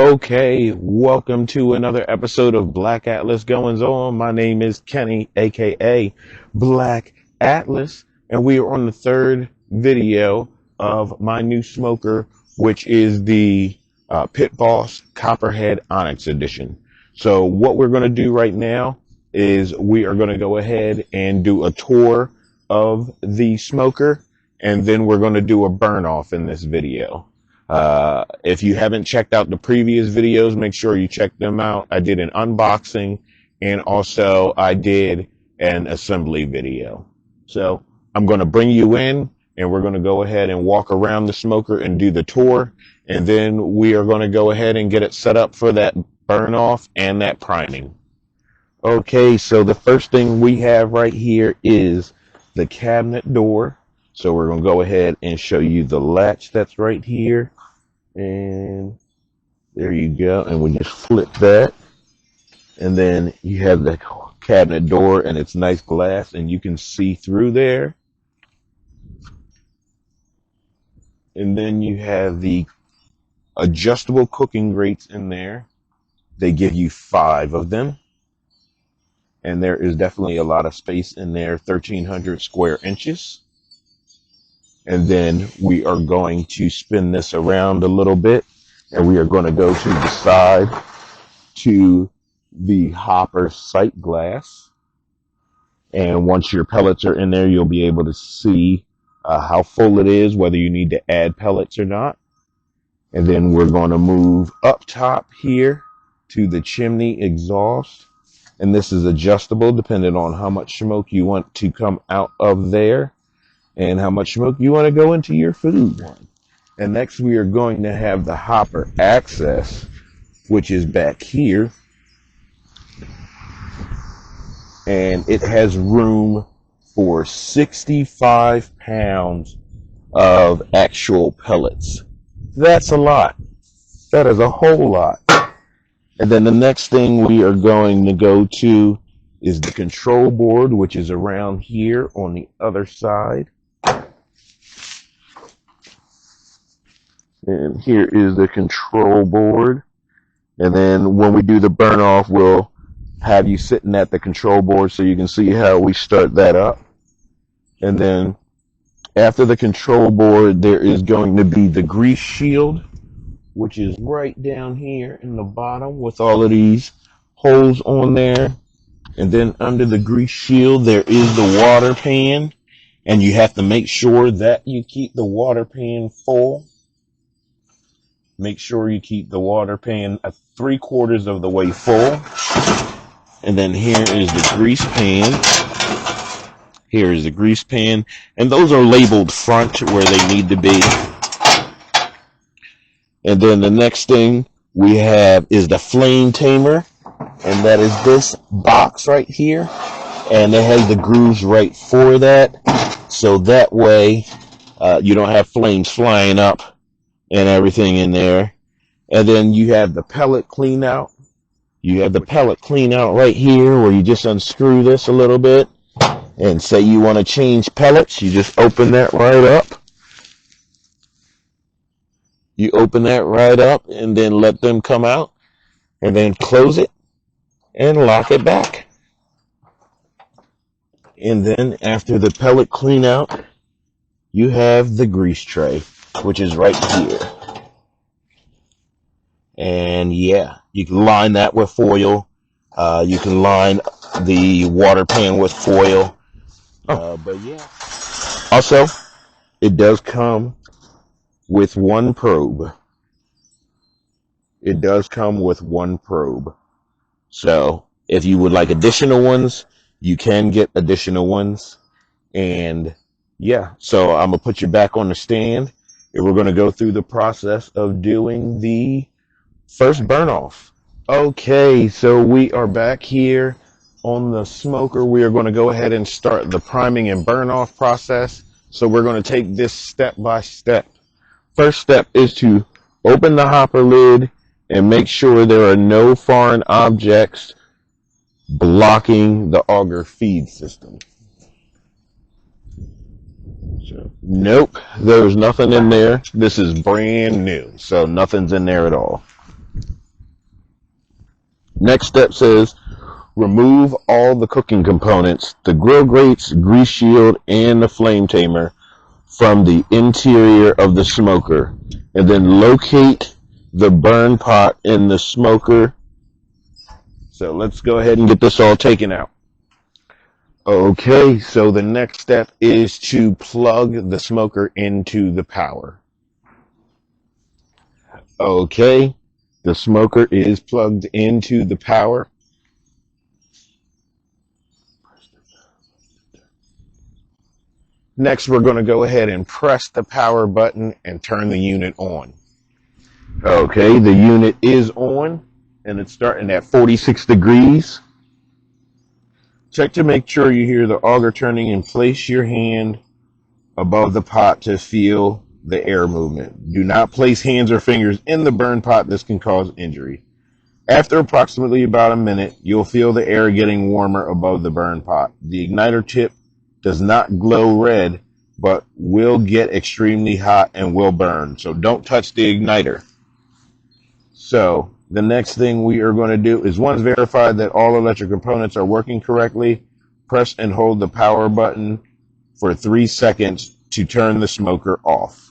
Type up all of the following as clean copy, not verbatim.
Okay, welcome to another episode of Black Atlas Goings On. My name is Kenny, aka Black Atlas, and we are on the third video of my new smoker, which is the Pit Boss Copperhead Onyx edition. So what we're going to do right now is we are going to go ahead and do a tour of the smoker, and then we're going to do a burn off in this video. If you haven't checked out the previous videos, make sure you check them out. I did an unboxing and also I did an assembly video. So I'm going to bring you in and we're going to go ahead and walk around the smoker and do the tour. And then we are going to go ahead and get it set up for that burn off and that priming. Okay, so the first thing we have right here is the cabinet door. So we're going to go ahead and show you the latch that's right here. And there you go. And we just flip that. And then you have the cabinet door and it's nice glass and you can see through there. And then you have the adjustable cooking grates in there. They give you 5 of them. And there is definitely a lot of space in there, 1,300 square inches. And then we are going to spin this around a little bit and we are going to go to the side to the hopper sight glass. And once your pellets are in there, you'll be able to see how full it is, whether you need to add pellets or not. And then we're going to move up top here to the chimney exhaust. And this is adjustable depending on how much smoke you want to come out of there and how much smoke you want to go into your food. And next we are going to have the hopper access, which is back here. And it has room for 65 pounds of actual pellets. That's a lot. That is a whole lot. And then the next thing we are going to go to is the control board, which is around here on the other side. And here is the control board. And then when we do the burn off, we'll have you sitting at the control board so you can see how we start that up. And then after the control board, there is going to be the grease shield, which is right down here in the bottom with all of these holes on there. And then under the grease shield, there is the water pan. And you have to make sure that you keep the water pan full. Make sure you keep the water pan 3/4 of the way full. And then here is the grease pan. Here is the grease pan. And those are labeled front where they need to be. And then the next thing we have is the flame tamer. And that is this box right here. And it has the grooves right for that. So that way you don't have flames flying up and everything in there. And then you have the pellet clean out. You have the pellet clean out right here where you just unscrew this a little bit. And say you want to change pellets, you just open that right up. You open that right up and then let them come out. And then close it and lock it back. And then after the pellet clean out, you have the grease tray, which is right here. And yeah, you can line that with foil. You can line the water pan with foil. But yeah. Also, it does come with one probe. It does come with one probe. So if you would like additional ones, you can get additional ones. And yeah, so I'm going to put you back on the stand and we're going to go through the process of doing the first burn off. Okay, so we are back here on the smoker. We are going to go ahead and start the priming and burn off process. So we're going to take this step by step. First step is to open the hopper lid and make sure there are no foreign objects blocking the auger feed system. So, nope, there's nothing in there. This is brand new, so nothing's in there at all. Next step says remove all the cooking components, the grill grates, grease shield, and the flame tamer from the interior of the smoker, and then locate the burn pot in the smoker. So let's go ahead and get this all taken out. Okay, so the next step is to plug the smoker into the power. Okay, the smoker is plugged into the power. Next, we're going to go ahead and press the power button and turn the unit on. Okay, the unit is on and it's starting at 46 degrees. Check to make sure you hear the auger turning and place your hand above the pot to feel the air movement. Do not place hands or fingers in the burn pot. This can cause injury. After approximately about a minute, you'll feel the air getting warmer above the burn pot. The igniter tip does not glow red, but will get extremely hot and will burn. So don't touch the igniter. So the next thing we are going to do is, once verified that all electric components are working correctly, press and hold the power button for 3 seconds to turn the smoker off.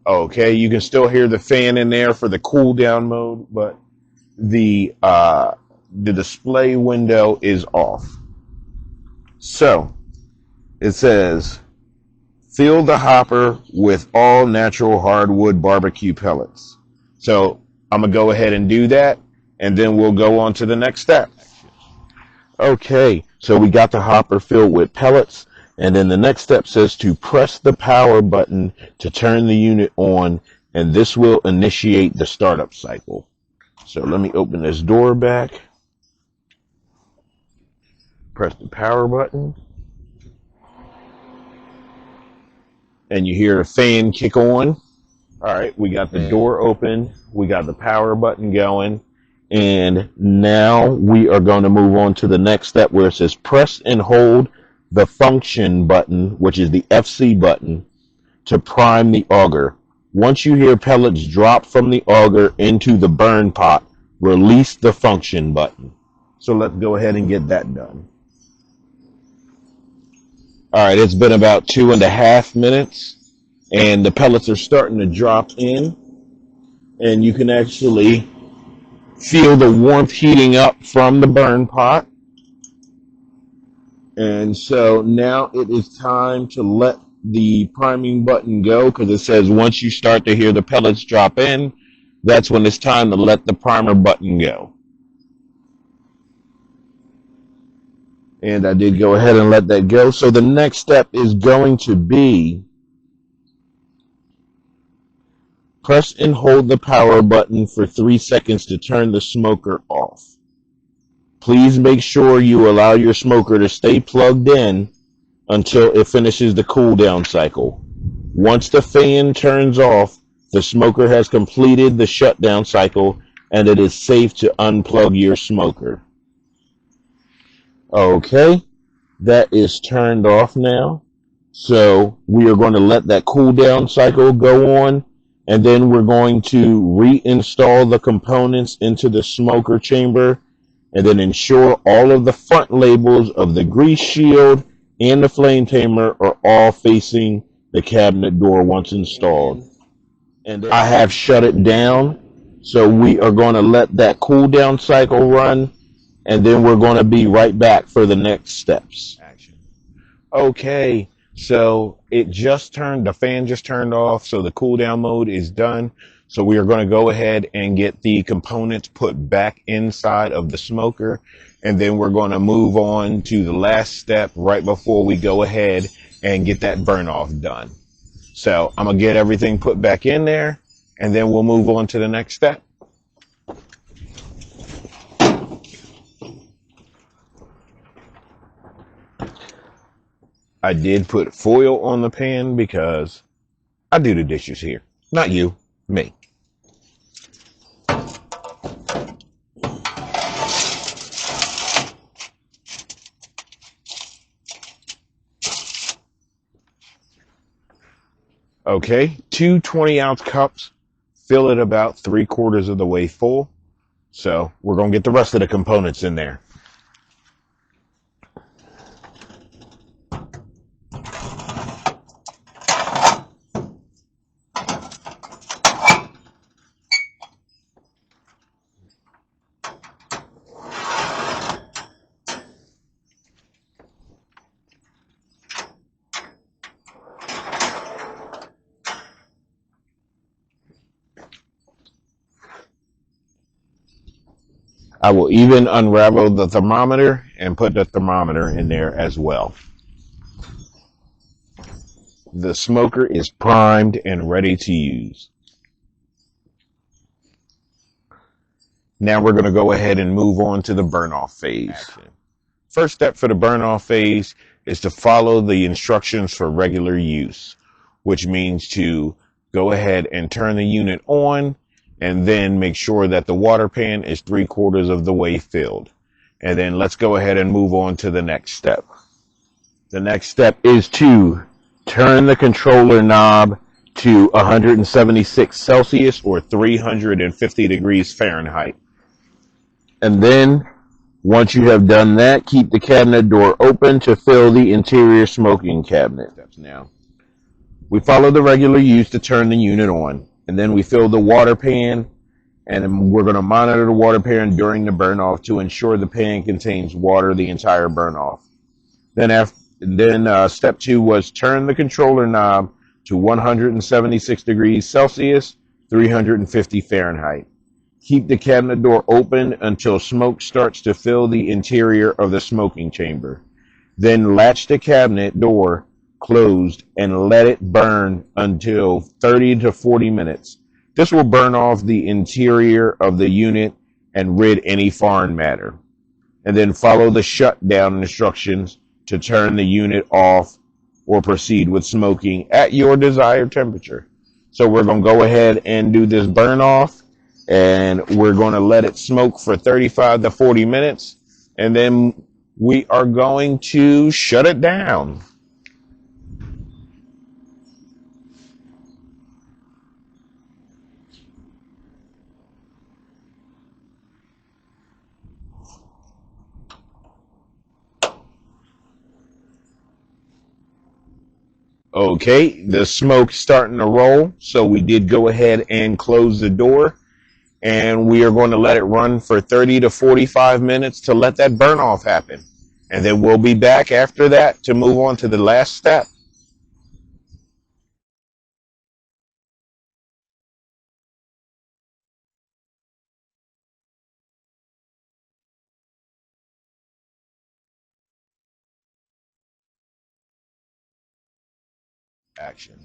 Okay, you can still hear the fan in there for the cool down mode, but the display window is off. So it says fill the hopper with all natural hardwood barbecue pellets. So I'm gonna go ahead and do that, and then we'll go on to the next step. Okay, so we got the hopper filled with pellets, and then the next step says to press the power button to turn the unit on, and this will initiate the startup cycle. So let me open this door back, press the power button, and you hear a fan kick on. All right, we got the door open, we got the power button going, and now we are going to move on to the next step where it says press and hold the function button, which is the FC button, to prime the auger. Once you hear pellets drop from the auger into the burn pot, release the function button. So let's go ahead and get that done. All right, it's been about 2.5 minutes, and the pellets are starting to drop in, and you can actually feel the warmth heating up from the burn pot. And so now it is time to let the priming button go, because it says once you start to hear the pellets drop in, that's when it's time to let the primer button go. And I did go ahead and let that go. So the next step is going to be press and hold the power button for 3 seconds to turn the smoker off. Please make sure you allow your smoker to stay plugged in until it finishes the cool down cycle. Once the fan turns off, the smoker has completed the shutdown cycle and it is safe to unplug your smoker. Okay, that is turned off now. So we are going to let that cool down cycle go on, and then we're going to reinstall the components into the smoker chamber, and then ensure all of the front labels of the grease shield and the flame tamer are all facing the cabinet door once installed. And I have shut it down, so we are going to let that cool down cycle run, and then we're going to be right back for the next steps. Okay, so the fan just turned off, so the cool down mode is done. So we are going to go ahead and get the components put back inside of the smoker, and then we're going to move on to the last step right before we go ahead and get that burn off done. So I'm going to get everything put back in there, and then we'll move on to the next step. I did put foil on the pan because I do the dishes here. Not you, me. Okay, two 20-ounce cups, fill it about 3/4 of the way full. So we're going to get the rest of the components in there. I will even unravel the thermometer and put the thermometer in there as well. The smoker is primed and ready to use. Now we're going to go ahead and move on to the burn off phase. First step for the burn off phase is to follow the instructions for regular use, which means to go ahead and turn the unit on and then make sure that the water pan is 3/4 of the way filled. And then let's go ahead and move on to the next step. The next step is to turn the controller knob to 176 Celsius or 350 degrees Fahrenheit. And then once you have done that, keep the cabinet door open to fill the interior smoking cabinet. Now, we follow the regular use to turn the unit on, and then we fill the water pan, and we're going to monitor the water pan during the burn off to ensure the pan contains water the entire burn off. Then step 2 was turn the controller knob to 176 degrees Celsius, 350 Fahrenheit. Keep the cabinet door open until smoke starts to fill the interior of the smoking chamber. Then latch the cabinet door closed and let it burn until 30 to 40 minutes. This will burn off the interior of the unit and rid any foreign matter. And then follow the shutdown instructions to turn the unit off or proceed with smoking at your desired temperature. So we're going to go ahead and do this burn off, and we're going to let it smoke for 35 to 40 minutes, and then we are going to shut it down. Okay, the smoke's starting to roll, so we did go ahead and close the door, and we are going to let it run for 30 to 45 minutes to let that burn off happen. And then we'll be back after that to move on to the last step. Action.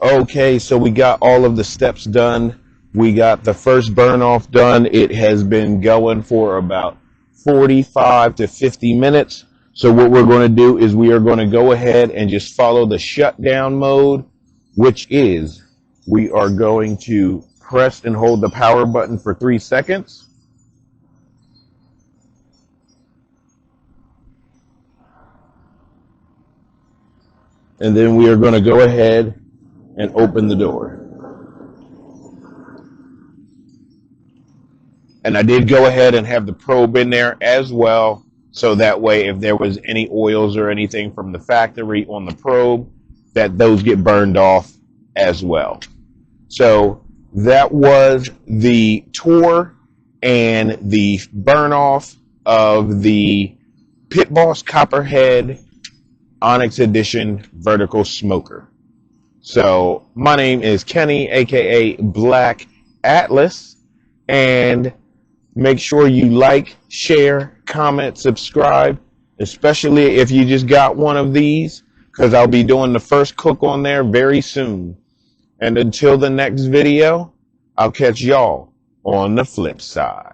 Okay, so we got all of the steps done. We got the first burn off done. It has been going for about 45 to 50 minutes. So what we're going to do is we are going to go ahead and just follow the shutdown mode, which is we are going to press and hold the power button for 3 seconds. And then we are going to go ahead and open the door. And I did go ahead and have the probe in there as well, so that way if there was any oils or anything from the factory on the probe, that those get burned off as well. So that was the tour and the burn off of the Pit Boss Copperhead Onyx Edition vertical smoker. So my name is Kenny, aka Black Atlas, and make sure you like, share, comment, subscribe, especially if you just got one of these, because I'll be doing the first cook on there very soon. And until the next video, I'll catch y'all on the flip side.